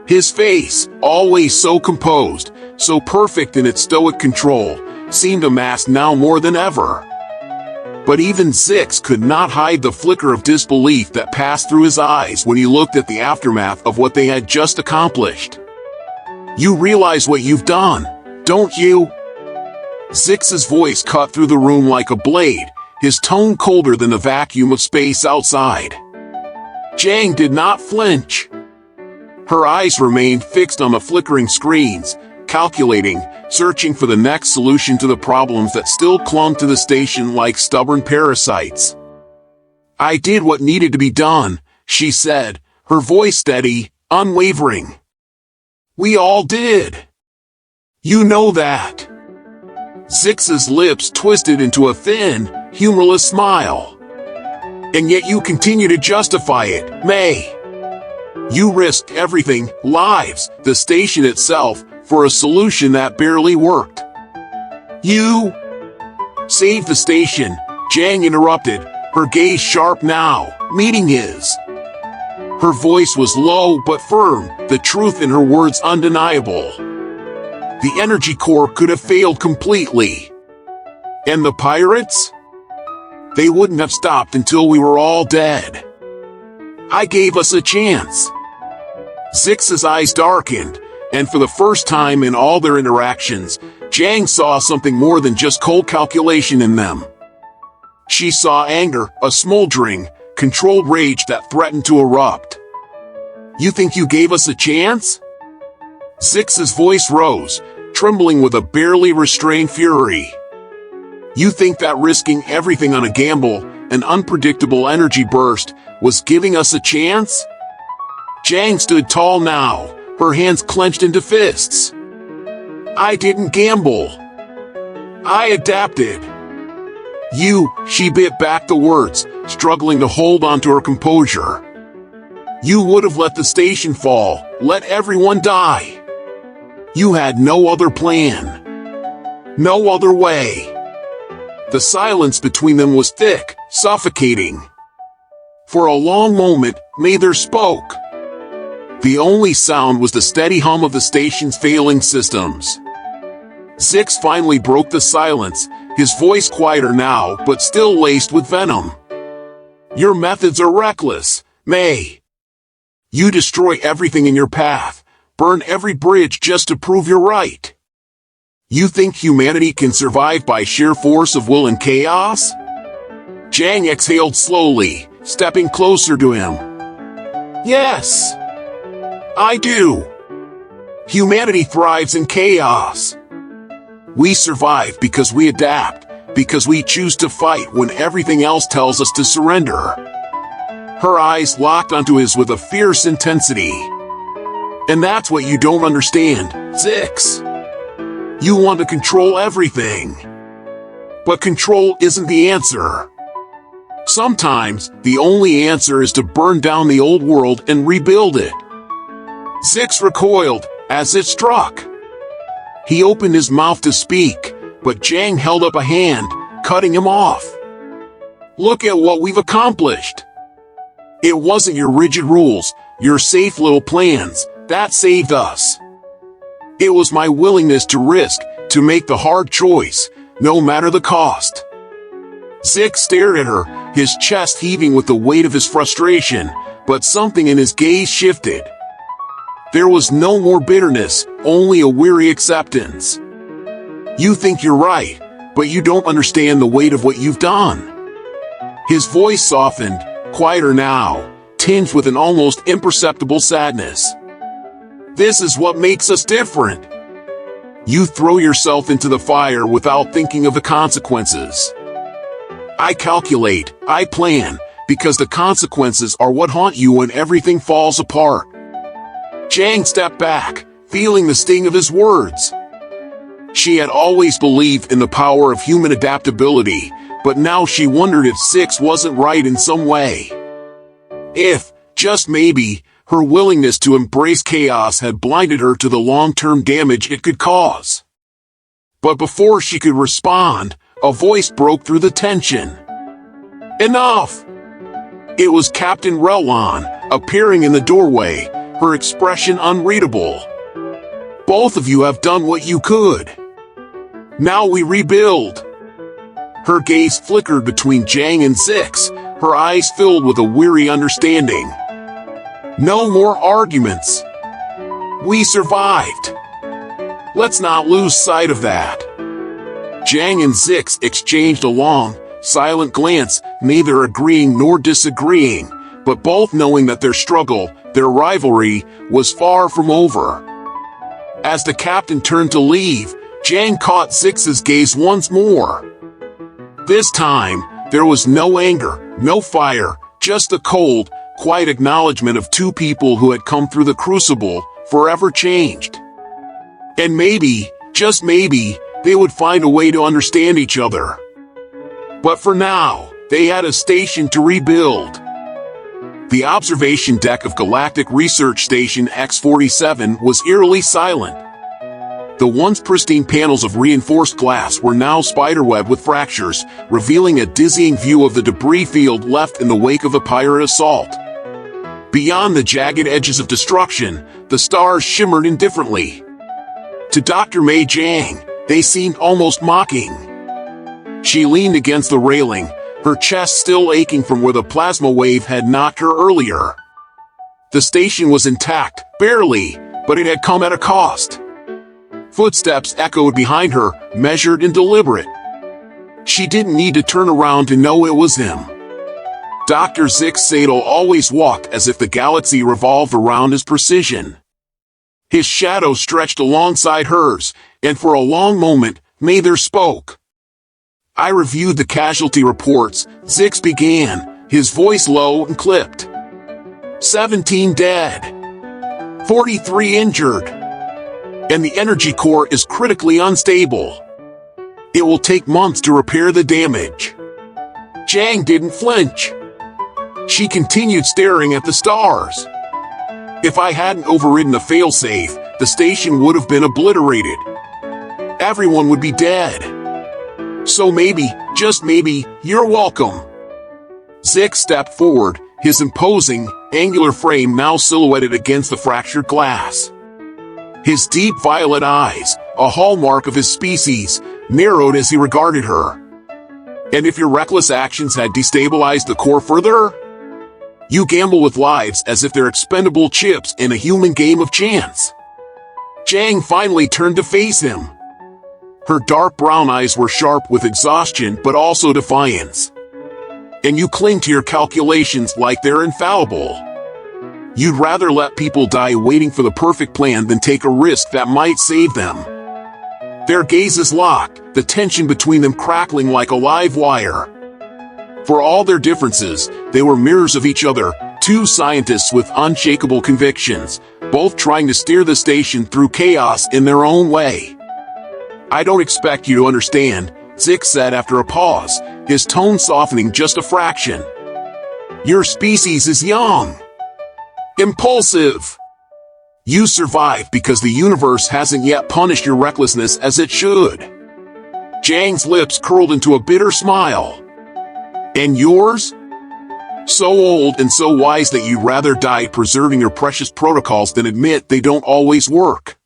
His face, always so composed, so perfect in its stoic control, seemed a mask now more than ever. But even Zix could not hide the flicker of disbelief that passed through his eyes when he looked at the aftermath of what they had just accomplished. You realize what you've done, don't you? Zix's voice cut through the room like a blade, his tone colder than the vacuum of space outside. Jiang did not flinch. Her eyes remained fixed on the flickering screens, calculating, searching for the next solution to the problems that still clung to the station like stubborn parasites. I did what needed to be done, she said, her voice steady, unwavering. We all did. You know that. Zix's lips twisted into a thin, humorless smile. And yet you continue to justify it, May. You risked everything, lives, the station itself, for a solution that barely worked. You... Save the station, Jang interrupted, her gaze sharp now, meeting his. Her voice was low but firm, the truth in her words undeniable. The energy core could have failed completely. And the pirates? They wouldn't have stopped until we were all dead. I gave us a chance. Zix's eyes darkened, and for the first time in all their interactions, Jang saw something more than just cold calculation in them. She saw anger, a smoldering, controlled rage that threatened to erupt. You think you gave us a chance? Zix's voice rose, trembling with a barely restrained fury. You think that risking everything on a gamble, an unpredictable energy burst, was giving us a chance? Jang stood tall now, her hands clenched into fists. I didn't gamble. I adapted. She bit back the words, struggling to hold onto her composure. You would have let the station fall, let everyone die. You had no other plan. No other way. The silence between them was thick, suffocating. For a long moment, neither spoke. The only sound was the steady hum of the station's failing systems. Zix finally broke the silence, his voice quieter now but still laced with venom. Your methods are reckless, May. You destroy everything in your path, burn every bridge just to prove you're right. You think humanity can survive by sheer force of will and chaos? Jang exhaled slowly, stepping closer to him. Yes, I do. Humanity thrives in chaos. We survive because we adapt, because we choose to fight when everything else tells us to surrender. Her eyes locked onto his with a fierce intensity. And that's what you don't understand, Zix. You want to control everything. But control isn't the answer. Sometimes, the only answer is to burn down the old world and rebuild it. Zix recoiled, as it struck. He opened his mouth to speak, but Jang held up a hand, cutting him off. Look at what we've accomplished. It wasn't your rigid rules, your safe little plans, that saved us. It was my willingness to risk, to make the hard choice, no matter the cost. Zix stared at her, his chest heaving with the weight of his frustration, but something in his gaze shifted. There was no more bitterness, only a weary acceptance. You think you're right, but you don't understand the weight of what you've done. His voice softened, quieter now, tinged with an almost imperceptible sadness. This is what makes us different. You throw yourself into the fire without thinking of the consequences. I calculate, I plan, because the consequences are what haunt you when everything falls apart. Jang stepped back, feeling the sting of his words. She had always believed in the power of human adaptability, but now she wondered if Zix wasn't right in some way. If, just maybe, her willingness to embrace chaos had blinded her to the long-term damage it could cause. But before she could respond, a voice broke through the tension. Enough! It was Captain Relon, appearing in the doorway, her expression unreadable. Both of you have done what you could. Now we rebuild. Her gaze flickered between Jang and Zix, her eyes filled with a weary understanding. No more arguments. We survived. Let's not lose sight of that. Jang and Zix exchanged a long, silent glance, neither agreeing nor disagreeing, but both knowing that their struggle, their rivalry, was far from over. As the captain turned to leave, Jang caught Zix's gaze once more. This time, there was no anger, no fire, just a cold, quiet acknowledgement of two people who had come through the crucible, forever changed. And maybe, just maybe, they would find a way to understand each other. But for now, they had a station to rebuild. The observation deck of Galactic Research Station X-47 was eerily silent. The once pristine panels of reinforced glass were now spiderwebbed with fractures, revealing a dizzying view of the debris field left in the wake of the pirate assault. Beyond the jagged edges of destruction, the stars shimmered indifferently. To Dr. Mei Jiang, they seemed almost mocking. She leaned against the railing, her chest still aching from where the plasma wave had knocked her earlier. The station was intact, barely, but it had come at a cost. Footsteps echoed behind her, measured and deliberate. She didn't need to turn around to know it was him. Dr. Zix Sadel always walked as if the galaxy revolved around his precision. His shadow stretched alongside hers, and for a long moment, Mather spoke. I reviewed the casualty reports, Zix began, his voice low and clipped. 17 dead. 43 injured. And the energy core is critically unstable. It will take months to repair the damage. Jiang didn't flinch. She continued staring at the stars. If I hadn't overridden the failsafe, the station would have been obliterated. Everyone would be dead. So maybe, just maybe, you're welcome. Zix stepped forward, his imposing, angular frame now silhouetted against the fractured glass. His deep violet eyes, a hallmark of his species, narrowed as he regarded her. And if your reckless actions had destabilized the core further? You gamble with lives as if they're expendable chips in a human game of chance. Jiang finally turned to face him. Her dark brown eyes were sharp with exhaustion but also defiance. And you cling to your calculations like they're infallible. You'd rather let people die waiting for the perfect plan than take a risk that might save them. Their gazes locked, the tension between them crackling like a live wire. For all their differences, they were mirrors of each other, two scientists with unshakable convictions, both trying to steer the station through chaos in their own way. I don't expect you to understand, Zix said after a pause, his tone softening just a fraction. Your species is young. Impulsive. You survive because the universe hasn't yet punished your recklessness as it should. Jiang's lips curled into a bitter smile. And yours? So old and so wise that you'd rather die preserving your precious protocols than admit they don't always work.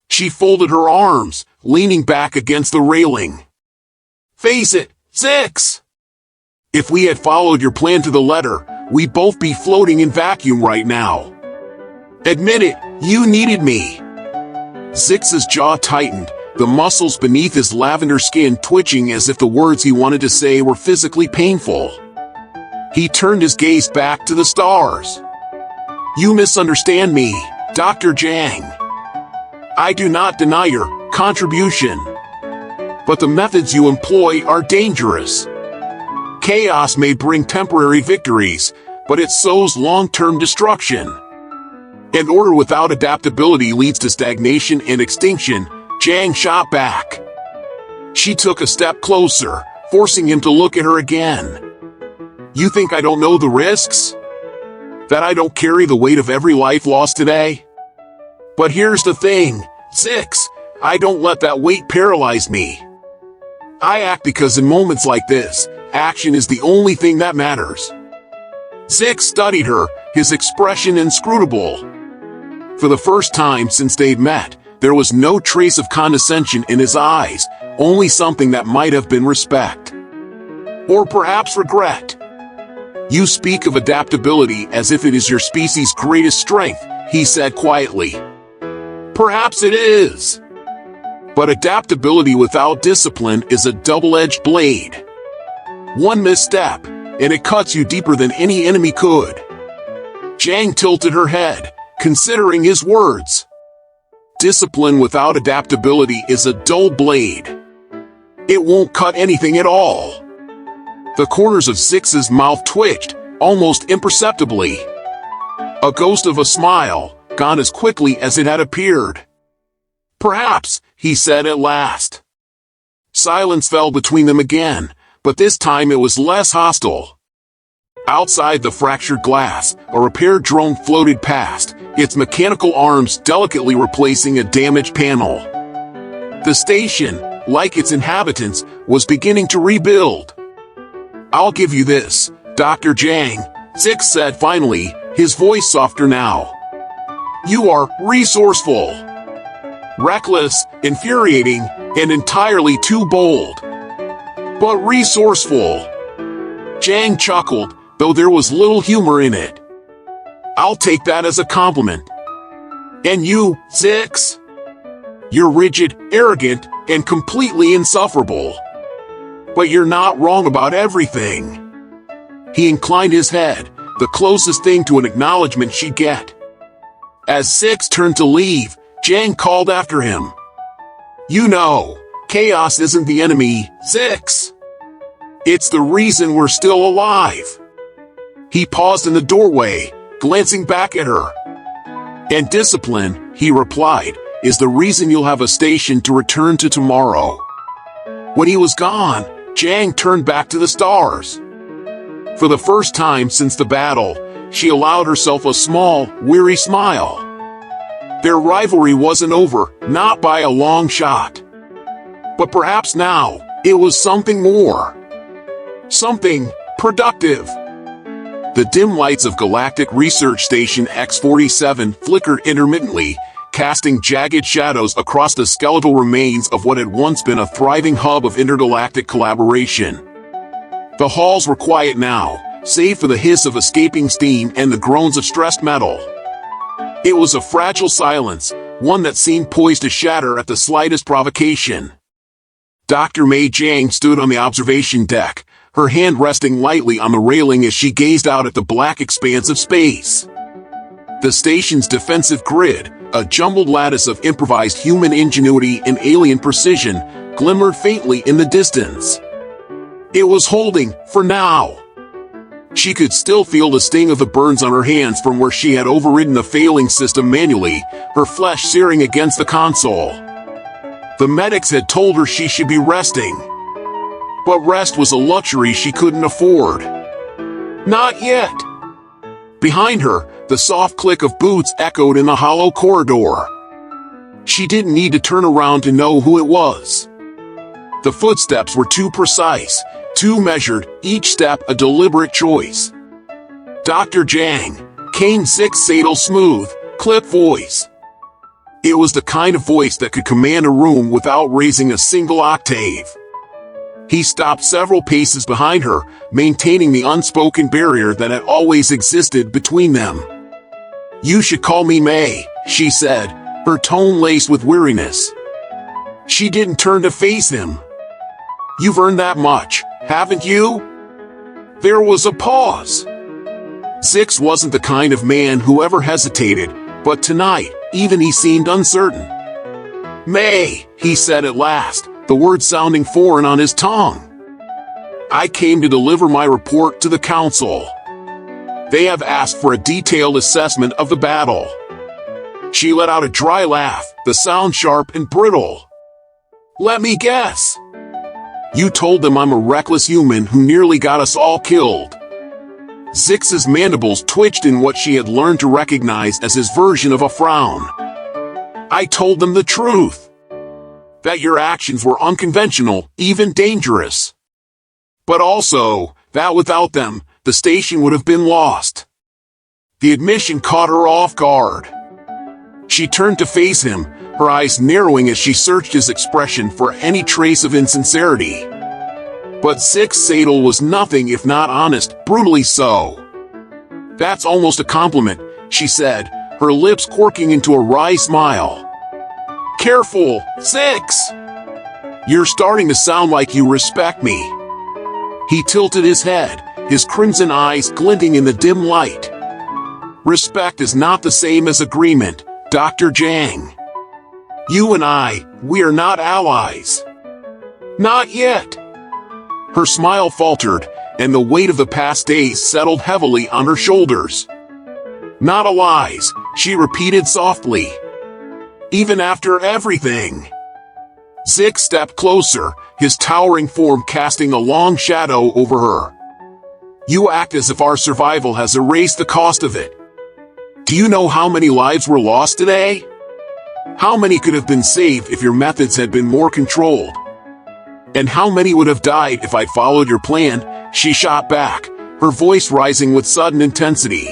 She folded her arms, leaning back against the railing. Face it, Zix! If we had followed your plan to the letter, we'd both be floating in vacuum right now. Admit it, you needed me. Zix's jaw tightened, the muscles beneath his lavender skin twitching as if the words he wanted to say were physically painful. He turned his gaze back to the stars. You misunderstand me, Dr. Jiang. I do not deny your contribution. But the methods you employ are dangerous. Chaos may bring temporary victories, but it sows long-term destruction. An order without adaptability leads to stagnation and extinction, Jiang shot back. She took a step closer, forcing him to look at her again. You think I don't know the risks? That I don't carry the weight of every life lost today? But here's the thing, Zix, I don't let that weight paralyze me. I act because in moments like this, action is the only thing that matters. Zix studied her, his expression inscrutable. For the first time since they'd met, there was no trace of condescension in his eyes, only something that might have been respect. Or perhaps regret. You speak of adaptability as if it is your species' greatest strength, he said quietly. Perhaps it is. But adaptability without discipline is a double-edged blade. One misstep, and it cuts you deeper than any enemy could. Jiang tilted her head, considering his words. Discipline without adaptability is a dull blade. It won't cut anything at all. The corners of Zix's mouth twitched, almost imperceptibly. A ghost of a smile, gone as quickly as it had appeared. Perhaps, he said at last. Silence fell between them again, but this time it was less hostile. Outside the fractured glass, a repair drone floated past, its mechanical arms delicately replacing a damaged panel. The station, like its inhabitants, was beginning to rebuild. "I'll give you this, Dr. Jang," Six said finally, his voice softer now. "You are resourceful, reckless, infuriating, and entirely too bold. But resourceful." Jang chuckled, though there was little humor in it. "I'll take that as a compliment. And you, Six? You're rigid, arrogant, and completely insufferable. But you're not wrong about everything." He inclined his head, the closest thing to an acknowledgement she'd get. As Six turned to leave, Jang called after him. "You know, chaos isn't the enemy, Six. It's the reason we're still alive." He paused in the doorway, glancing back at her. "And discipline," he replied, "is the reason you'll have a station to return to tomorrow." When he was gone, Jang turned back to the stars. For the first time since the battle, she allowed herself a small, weary smile. Their rivalry wasn't over, not by a long shot. But perhaps now, it was something more. Something productive. The dim lights of Galactic Research Station X-47 flickered intermittently, casting jagged shadows across the skeletal remains of what had once been a thriving hub of intergalactic collaboration. The halls were quiet now, save for the hiss of escaping steam and the groans of stressed metal. It was a fragile silence, one that seemed poised to shatter at the slightest provocation. Dr. Mei Jiang stood on the observation deck, her hand resting lightly on the railing as she gazed out at the black expanse of space. The station's defensive grid, a jumbled lattice of improvised human ingenuity and alien precision, glimmered faintly in the distance. It was holding, for now. She could still feel the sting of the burns on her hands from where she had overridden the failing system manually, her flesh searing against the console. The medics had told her she should be resting. But rest was a luxury she couldn't afford. Not yet. Behind her, the soft click of boots echoed in the hollow corridor. She didn't need to turn around to know who it was. The footsteps were too precise, too measured, each step a deliberate choice. Dr. Jang, Kane Six Sadal smooth, clipped voice. It was the kind of voice that could command a room without raising a single octave. He stopped several paces behind her, maintaining the unspoken barrier that had always existed between them. "You should call me May," she said, her tone laced with weariness. She didn't turn to face him. "You've earned that much, haven't you?" There was a pause. Six wasn't the kind of man who ever hesitated, but tonight, even he seemed uncertain. "May," he said at last, the words sounding foreign on his tongue. "I came to deliver my report to the council. They have asked for a detailed assessment of the battle." She let out a dry laugh, the sound sharp and brittle. "Let me guess. You told them I'm a reckless human who nearly got us all killed." Six's mandibles twitched in what she had learned to recognize as his version of a frown. "I told them the truth. That your actions were unconventional, even dangerous. But also, that without them, the station would have been lost." The admission caught her off guard. She turned to face him, her eyes narrowing as she searched his expression for any trace of insincerity. But Six Sadal was nothing if not honest, brutally so. "That's almost a compliment," she said, her lips quirking into a wry smile. "Careful, Six! You're starting to sound like you respect me." He tilted his head, his crimson eyes glinting in the dim light. "Respect is not the same as agreement, Dr. Jang. You and I, we are not allies. Not yet." Her smile faltered, and the weight of the past days settled heavily on her shoulders. "Not allies," she repeated softly. "Even after everything." Six stepped closer, his towering form casting a long shadow over her. "You act as if our survival has erased the cost of it. Do you know how many lives were lost today? How many could have been saved if your methods had been more controlled? And how many would have died if I followed your plan? She shot back, her voice rising with sudden intensity.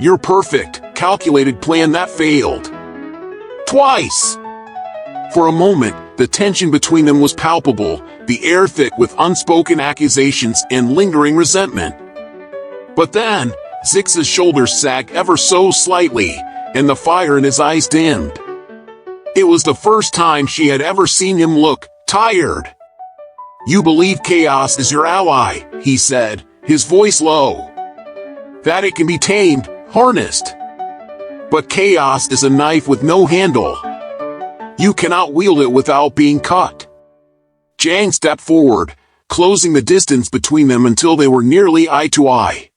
Your perfect, calculated plan that failed. Twice! For a moment, the tension between them was palpable, the air thick with unspoken accusations and lingering resentment. But then, Zix's shoulders sagged ever so slightly, and the fire in his eyes dimmed. It was the first time she had ever seen him look tired. You believe chaos is your ally, he said, his voice low. That it can be tamed, harnessed. But chaos is a knife with no handle. You cannot wield it without being cut. Jiang stepped forward, closing the distance between them until they were nearly eye to eye.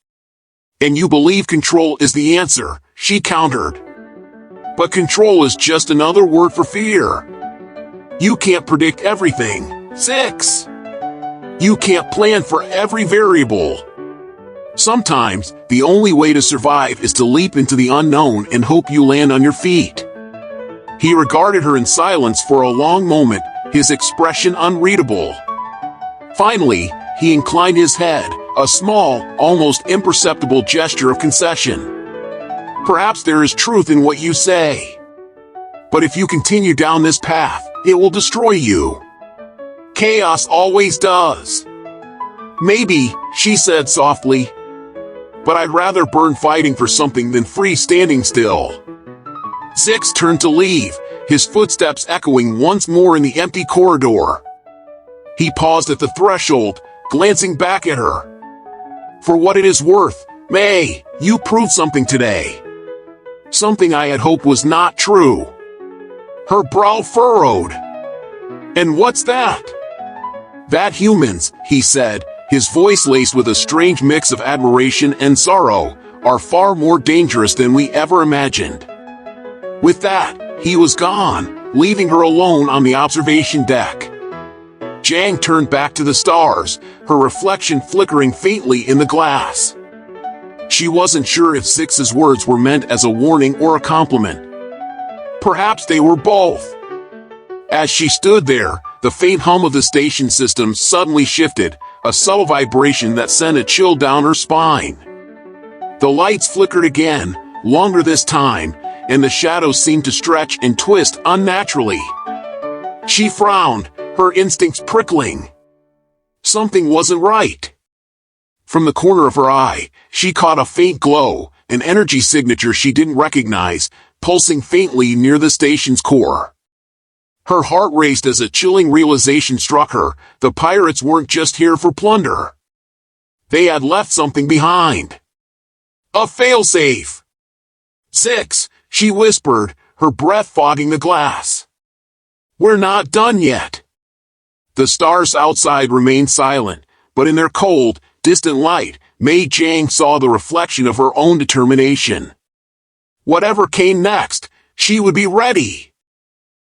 And you believe control is the answer, she countered. But control is just another word for fear. You can't predict everything, Zix. You can't plan for every variable. Sometimes, the only way to survive is to leap into the unknown and hope you land on your feet. He regarded her in silence for a long moment, his expression unreadable. Finally, he inclined his head, a small, almost imperceptible gesture of concession. Perhaps there is truth in what you say. But if you continue down this path, it will destroy you. Chaos always does. Maybe, she said softly. But I'd rather burn fighting for something than free standing still. Zix turned to leave, his footsteps echoing once more in the empty corridor. He paused at the threshold, glancing back at her. For what it is worth, May, you proved something today. Something I had hoped was not true. Her brow furrowed. And what's that? That humans, he said, his voice laced with a strange mix of admiration and sorrow, are far more dangerous than we ever imagined. With that, he was gone, leaving her alone on the observation deck. Jiang turned back to the stars, her reflection flickering faintly in the glass. She wasn't sure if Zix's words were meant as a warning or a compliment. Perhaps they were both. As she stood there, the faint hum of the station system suddenly shifted, a subtle vibration that sent a chill down her spine. The lights flickered again, longer this time, and the shadows seemed to stretch and twist unnaturally. She frowned, her instincts prickling. Something wasn't right. From the corner of her eye, she caught a faint glow, an energy signature she didn't recognize, pulsing faintly near the station's core. Her heart raced as a chilling realization struck her. The pirates weren't just here for plunder. They had left something behind. A failsafe. Zix, she whispered, her breath fogging the glass. We're not done yet. The stars outside remained silent, but in their cold, distant light, Mei Jiang saw the reflection of her own determination. Whatever came next, she would be ready.